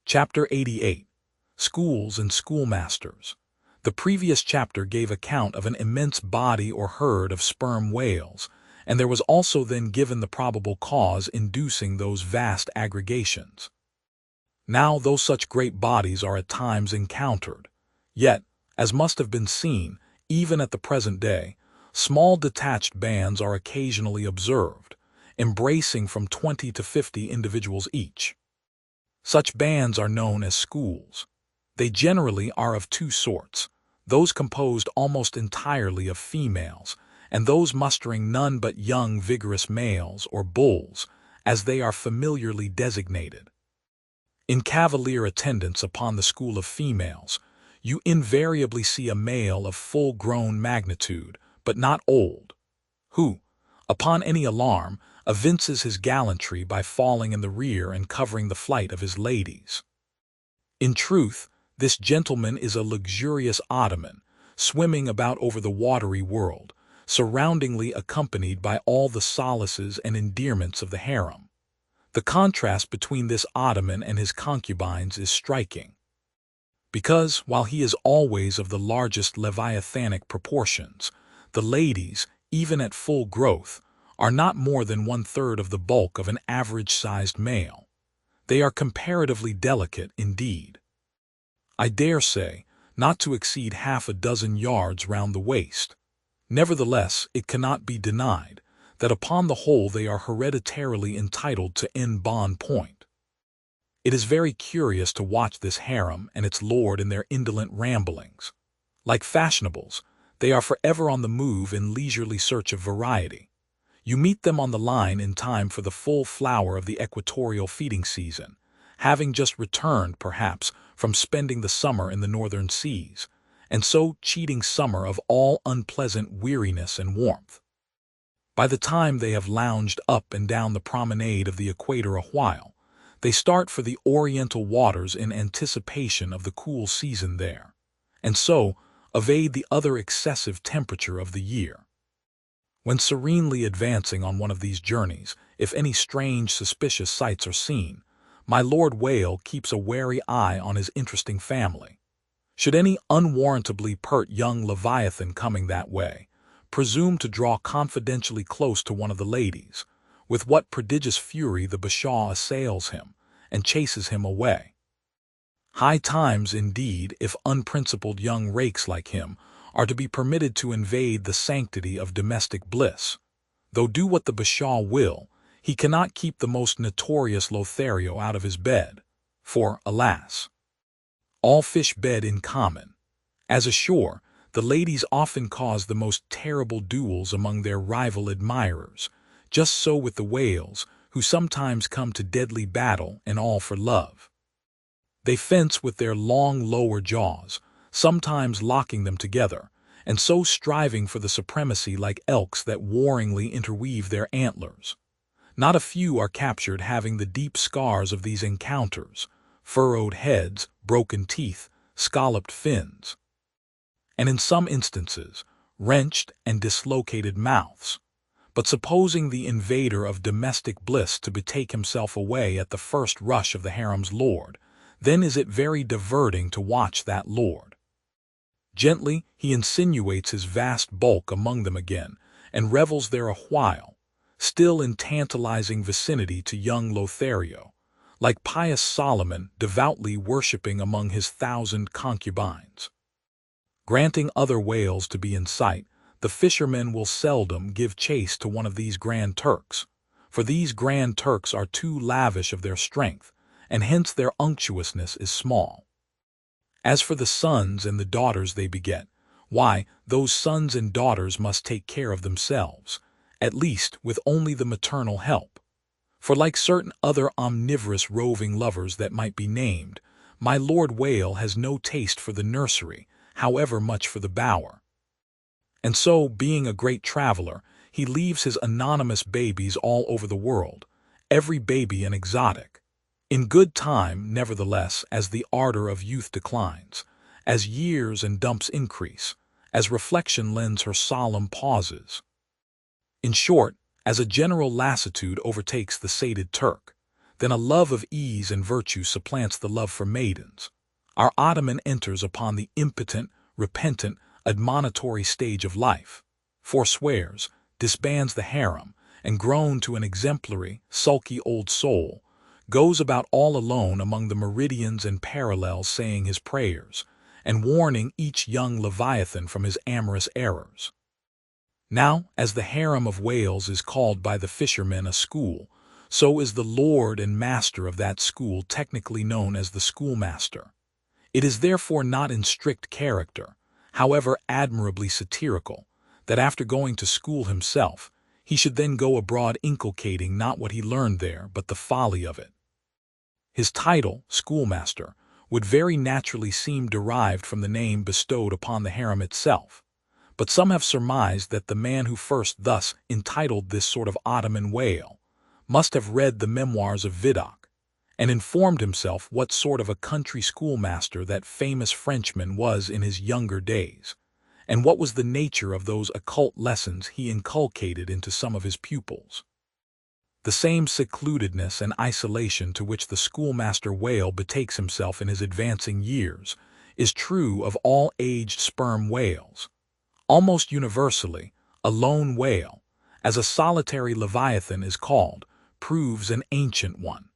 Chapter 88. Schools and Schoolmasters. The previous chapter gave account of an immense body or herd of sperm whales, and there was also then given the probable cause inducing those vast aggregations. Now, though such great bodies are at times encountered, yet, as must have been seen, even at the present day, small detached bands are occasionally observed, embracing from 20 to 50 individuals each. Such bands are known as schools. They generally are of two sorts, those composed almost entirely of females, and those mustering none but young vigorous males or bulls, as they are familiarly designated. In cavalier attendance upon the school of females, you invariably see a male of full-grown magnitude, but not old, who, upon any alarm, evinces his gallantry by falling in the rear and covering the flight of his ladies. In truth, this gentleman is a luxurious ottoman, swimming about over the watery world, surroundingly accompanied by all the solaces and endearments of the harem. The contrast between this ottoman and his concubines is striking, because, while he is always of the largest leviathanic proportions, the ladies, even at full growth, are not more than 1/3 of the bulk of an average-sized male. They are comparatively delicate indeed. I dare say, not to exceed half a dozen yards round the waist. Nevertheless, it cannot be denied that upon the whole they are hereditarily entitled to en bon point. It is very curious to watch this harem and its lord in their indolent ramblings. Like fashionables, they are forever on the move in leisurely search of variety. You meet them on the line in time for the full flower of the equatorial feeding season, having just returned, perhaps, from spending the summer in the northern seas, and so cheating summer of all unpleasant weariness and warmth. By the time they have lounged up and down the promenade of the equator a while, they start for the oriental waters in anticipation of the cool season there, and so evade the other excessive temperature of the year. When serenely advancing on one of these journeys, if any strange, suspicious sights are seen, my Lord Whale keeps a wary eye on his interesting family. Should any unwarrantably pert young leviathan coming that way presume to draw confidentially close to one of the ladies, with what prodigious fury the bashaw assails him and chases him away. High times, indeed, if unprincipled young rakes like him are to be permitted to invade the sanctity of domestic bliss. Though do what the bashaw will, he cannot keep the most notorious Lothario out of his bed, for, alas, all fish bed in common. As ashore, the ladies often cause the most terrible duels among their rival admirers, just so with the whales, who sometimes come to deadly battle and all for love. They fence with their long lower jaws, sometimes locking them together, and so striving for the supremacy like elks that warringly interweave their antlers. Not a few are captured having the deep scars of these encounters, furrowed heads, broken teeth, scalloped fins, and in some instances, wrenched and dislocated mouths. But supposing the invader of domestic bliss to betake himself away at the first rush of the harem's lord, then is it very diverting to watch that lord. Gently he insinuates his vast bulk among them again, and revels there a while, still in tantalizing vicinity to young Lothario, like pious Solomon devoutly worshipping among his 1,000 concubines. Granting other whales to be in sight, the fishermen will seldom give chase to one of these Grand Turks, for these Grand Turks are too lavish of their strength, and hence their unctuousness is small. As for the sons and the daughters they beget, why, those sons and daughters must take care of themselves, at least with only the maternal help. For like certain other omnivorous roving lovers that might be named, my Lord Whale has no taste for the nursery, however much for the bower. And so, being a great traveler, he leaves his anonymous babies all over the world, every baby an exotic. In good time, nevertheless, as the ardor of youth declines, as years and dumps increase, as reflection lends her solemn pauses. In short, as a general lassitude overtakes the sated Turk, then a love of ease and virtue supplants the love for maidens. Our Ottoman enters upon the impotent, repentant, admonitory stage of life, forswears, disbands the harem, and grown to an exemplary, sulky old soul, goes about all alone among the meridians and parallels saying his prayers, and warning each young Leviathan from his amorous errors. Now, as the harem of Wales is called by the fishermen a school, so is the lord and master of that school technically known as the schoolmaster. It is therefore not in strict character, however admirably satirical, that after going to school himself, he should then go abroad inculcating not what he learned there, but the folly of it. His title, schoolmaster, would very naturally seem derived from the name bestowed upon the harem itself, but some have surmised that the man who first thus entitled this sort of Ottoman whale must have read the memoirs of Vidocq, and informed himself what sort of a country schoolmaster that famous Frenchman was in his younger days, and what was the nature of those occult lessons he inculcated into some of his pupils. The same secludedness and isolation to which the schoolmaster whale betakes himself in his advancing years is true of all aged sperm whales. Almost universally, a lone whale, as a solitary leviathan is called, proves an ancient one.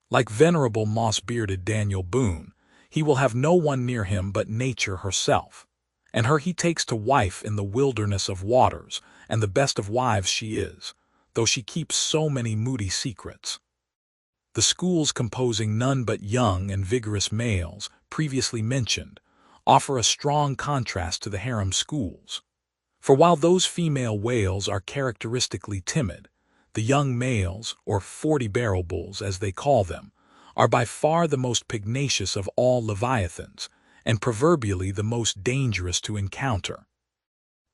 Like venerable moss-bearded Daniel Boone, he will have no one near him but nature herself, and her he takes to wife in the wilderness of waters, and the best of wives she is, though she keeps so many moody secrets. The schools composing none but young and vigorous males, previously mentioned, offer a strong contrast to the harem schools. For while those female whales are characteristically timid, the young males, or 40-barrel bulls as they call them, are by far the most pugnacious of all leviathans, and proverbially the most dangerous to encounter.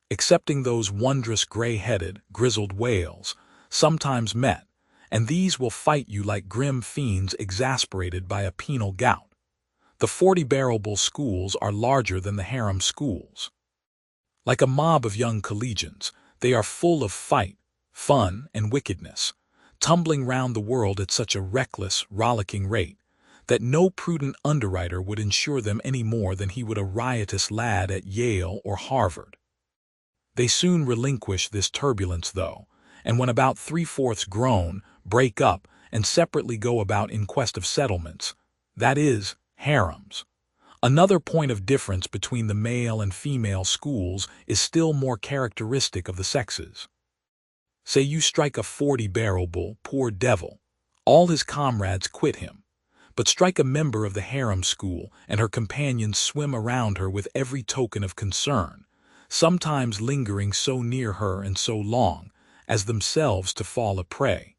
Excepting those wondrous gray-headed, grizzled whales, sometimes met, and these will fight you like grim fiends exasperated by a penal gout. The 40-barrel bull schools are larger than the harem schools. Like a mob of young collegians, they are full of fight, fun, and wickedness, tumbling round the world at such a reckless, rollicking rate that no prudent underwriter would insure them any more than he would a riotous lad at Yale or Harvard. They soon relinquish this turbulence, though, and when about 3/4 grown, break up and separately go about in quest of settlements, that is, harems. Another point of difference between the male and female schools is still more characteristic of the sexes. Say you strike a 40-barrel bull, poor devil, all his comrades quit him, but strike a member of the harem school and her companions swim around her with every token of concern, sometimes lingering so near her and so long as themselves to fall a prey.